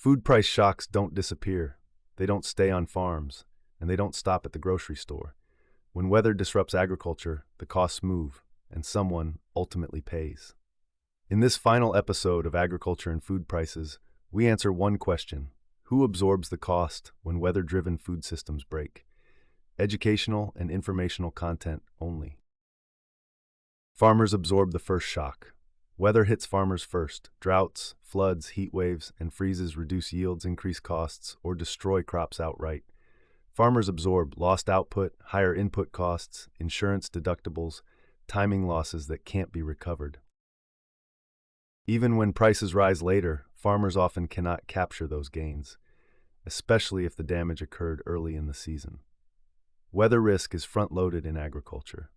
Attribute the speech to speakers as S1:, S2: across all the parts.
S1: Food price shocks don't disappear. They don't stay on farms, and they don't stop at the grocery store. When weather disrupts agriculture, the costs move, and someone ultimately pays. In this final episode of Agriculture and Food Prices, we answer one question: who absorbs the cost when weather-driven food systems break? Educational and informational content only. Farmers absorb the first shock. Weather hits farmers first. Droughts, floods, heat waves, and freezes reduce yields, increase costs, or destroy crops outright. Farmers absorb lost output, higher input costs, insurance deductibles, timing losses that can't be recovered. Even when prices rise later, farmers often cannot capture those gains, especially if the damage occurred early in the season. Weather risk is front-loaded in agriculture.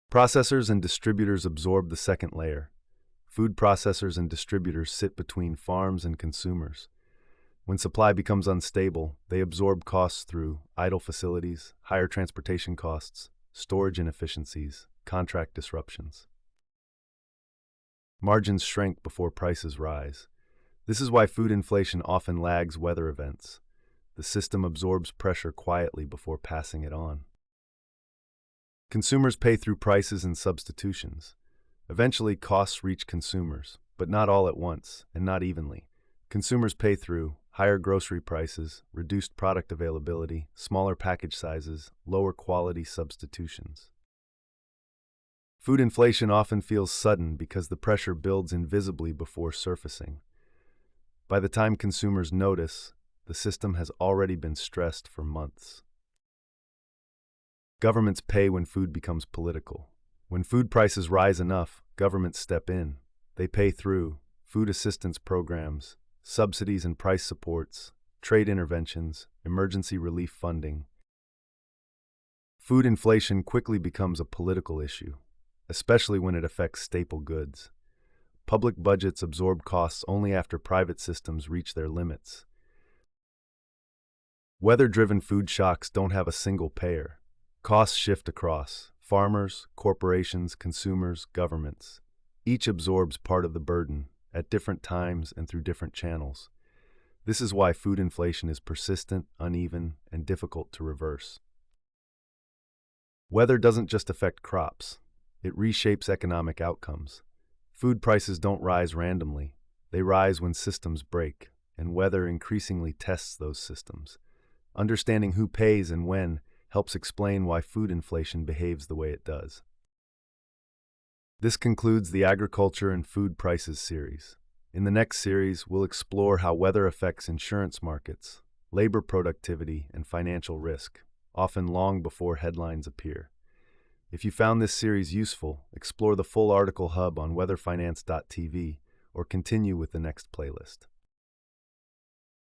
S1: Processors and distributors absorb the second layer. Food processors and distributors sit between farms and consumers. When supply becomes unstable, they absorb costs through idle facilities, higher transportation costs, storage inefficiencies, contract disruptions. Margins shrink before prices rise. This is why food inflation often lags weather events. The system absorbs pressure quietly before passing it on. Consumers pay through prices and substitutions. Eventually, costs reach consumers, but not all at once, and not evenly. Consumers pay through higher grocery prices, reduced product availability, smaller package sizes, lower quality substitutions. Food inflation often feels sudden because the pressure builds invisibly before surfacing. By the time consumers notice, the system has already been stressed for months. Governments pay when food becomes political. When food prices rise enough, governments step in. They pay through food assistance programs, subsidies and price supports, trade interventions, emergency relief funding. Food inflation quickly becomes a political issue, especially when it affects staple goods. Public budgets absorb costs only after private systems reach their limits. Weather-driven food shocks don't have a single payer. Costs shift across farmers, corporations, consumers, governments. Each absorbs part of the burden at different times and through different channels. This is why food inflation is persistent, uneven, and difficult to reverse. Weather doesn't just affect crops. It reshapes economic outcomes. Food prices don't rise randomly. They rise when systems break, and weather increasingly tests those systems. Understanding who pays and when helps explain why food inflation behaves the way it does. This concludes the Agriculture and Food Prices series. In the next series, we'll explore how weather affects insurance markets, labor productivity, and financial risk, often long before headlines appear. If you found this series useful, explore the full article hub on weatherfinance.tv or continue with the next playlist.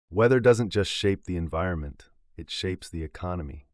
S1: Weather doesn't just shape the environment, it shapes the economy.